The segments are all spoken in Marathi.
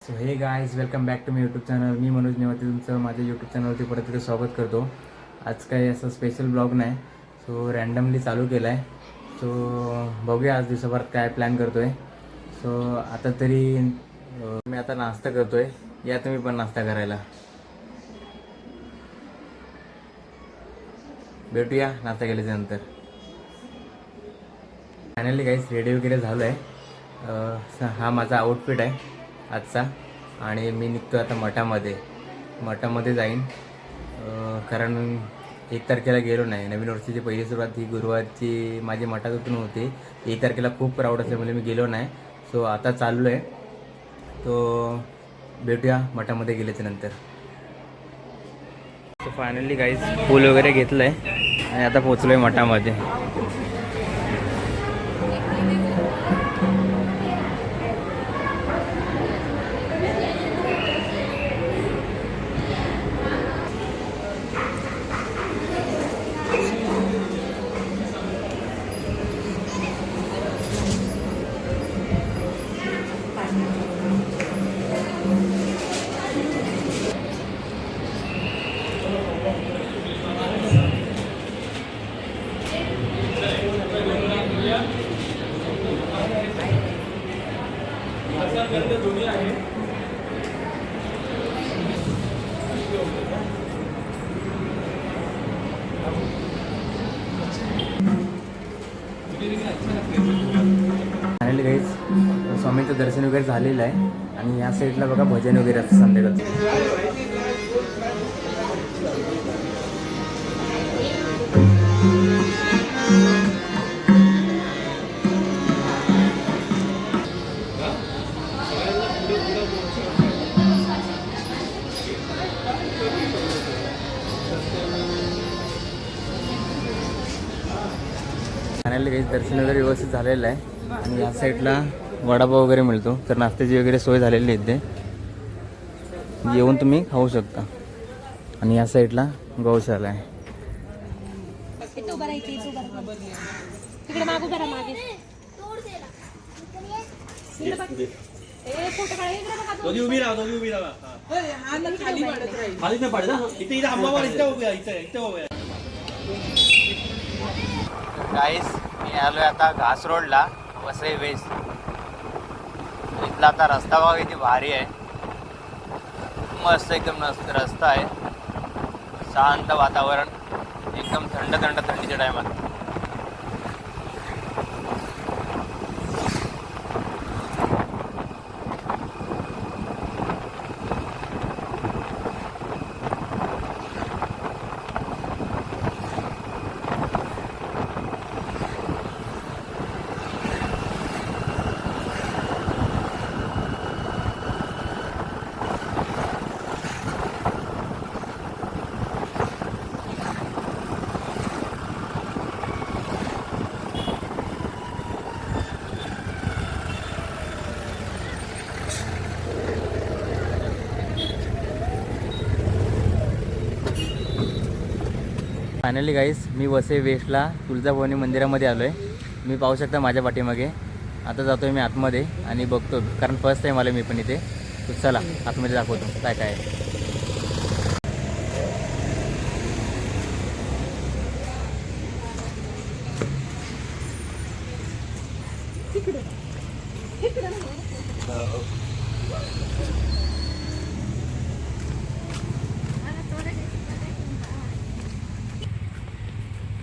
So hey guys welcome back to my YouTube channel. मी मनोज नेवाते तुमचं माझ्या यूट्यूब चॅनलवरती परत एकदा स्वागत करतो. आज काही असं स्पेशल ब्लॉग नाही, सो रँडमली चालू केला आहे. सो बघूया आज दिवसाभरात काय प्लॅन करतो आहे. सो आता तरी मी आता नाश्ता करतो आहे. या तुम्ही पण नाश्ता करायला. भेटूया नाश्ता केल्याच्यानंतर. फायनली गाईज रेडी वगैरे झालो आहे. हा माझा आउटफिट आहे आजचा आणि मी निघतो आता मठामध्ये जाईन. कारण 1 तारखेला गेलो नाही. नवीन वर्षाची पहिली सुरुवात ही गुरुवारची माझी मठातून होती. 1 तारखेला खूप क्राऊड असल्यामुळे मी गेलो नाही. सो आता चाललो आहे. तो भेटूया मठामध्ये गेल्याच्या नंतर. सो फायनली गाईज फूल वगैरे घेतलं आहे आणि आता पोचलो आहे मठामध्ये. फायनली गाईज स्वामींचं दर्शन वगैरे झालेलं आहे आणि या साईडला बघा भजन वगैरे असतं संध्याकाळचं. फायनली काही दर्शन वगैरे व्यवस्थित झालेलं आहे आणि या साईडला वडापाव वगैरे मिळतो. तर नाश्त्याची वगैरे सोय झालेली आहे. इथे येऊन तुम्ही खाऊ शकता. आणि या साईडला गौशाला आहे. गाईस मी आलोय आता घास रोडला, वसई वेस्ट. इथला आता रस्ता बघा किती भारी आहे. मस्त एकदम मस्त रस्ता आहे. शांत वातावरण, एकदम थंडीच्या टायमात. फायनली गाईस मी वसई वेस्टला तुळजाभवानी मंदिरामध्ये आलो आहे. मी पाहू शकता माझ्या पाठीमागे. आता जातो आहे मी आतमध्ये आणि बघतो, कारण फर्स्ट टाईम आलो मी पण इथे. तर चला आतमध्ये दाखवतो काय काय आहे.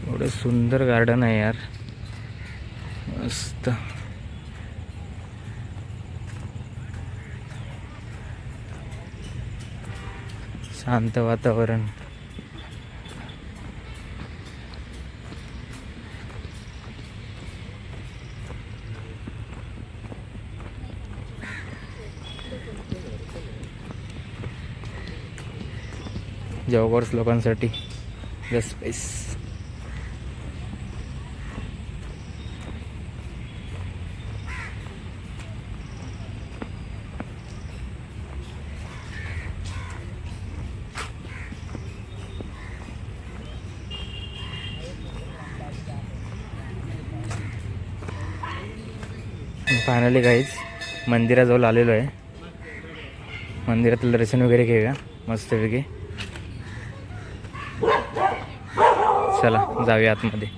एवढं सुंदर गार्डन आहे यार, मस्त. शांत वातावरण. जॉगर्स लोकांसाठी बेस्ट स्पेस. फायनली गाईज मंदिराजवळ आलेलो आहे. मंदिरातील दर्शन वगैरे घेऊया मस्तपैकी. चला जाऊया आतमध्ये.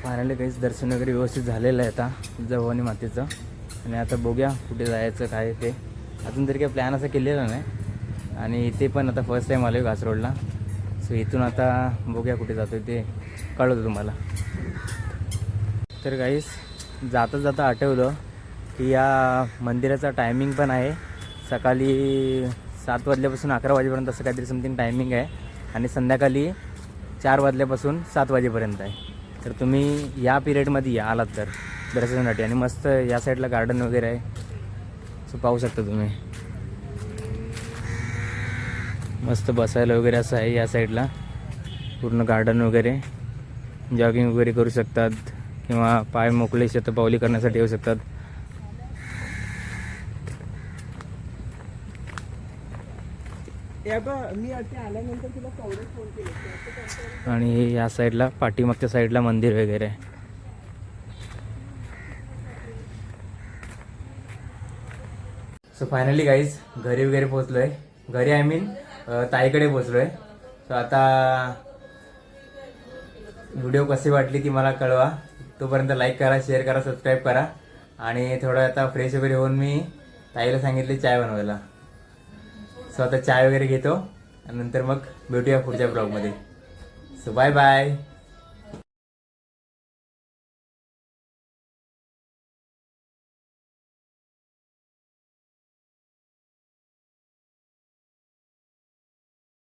फायनली काहीच दर्शन वगैरे व्यवस्थित झालेलं आहे आता जवळणी मातेचं. आणि आता बघूया कुठे जायचं काय ते. अजून तरी काही प्लॅन असा केलेला नाही. आणि इथे पण आता फर्स्ट टाईम आलो आहे घास रोडला. सो इथून आता बघूया कुठे जातो ते कळवतो तुम्हाला. तर काहीच जाता जाता आठवलं की या मंदिराचा टायमिंग पण आहे सकाळी 7 वाजल्यापासून 11 वाजेपर्यंत असं काहीतरी समथिंग टायमिंग आहे. आणि संध्याकाळी 4 वाजल्यापासून 7 वाजेपर्यंत आहे. तर तुम्ही या पिरियडमध्ये या आलात तर दर्शनासाठी. आणि मस्त या साईडला गार्डन वगैरे आहे. सो पाहू शकता तुम्ही. मस्त बसायला वगैरे असं आहे या साईडला. पूर्ण गार्डन वगैरे. जॉगिंग वगैरे करू शकतात किंवा पाय मोकळे शतपावली करण्यासाठी येऊ शकतात. आणि या साईडला पाठीमागच्या साईडला मंदिर वगैरे आहे. सो फायनली गाईज घरी वगैरे पोचलो आहे. घरी आय मीन ताईकडे पोचलो आहे. सो आता व्हिडिओ कशी वाटली ती मला कळवा. तोपर्यंत लाईक करा, शेअर करा, सबस्क्राईब करा. आणि थोडं आता फ्रेश वगैरे होऊन मी ताईला सांगितले चाय बनवायला. सो आता चाय वगैरे घेतो आणि नंतर मग भेटूया पुढच्या ब्लॉगमध्ये. So bye bye.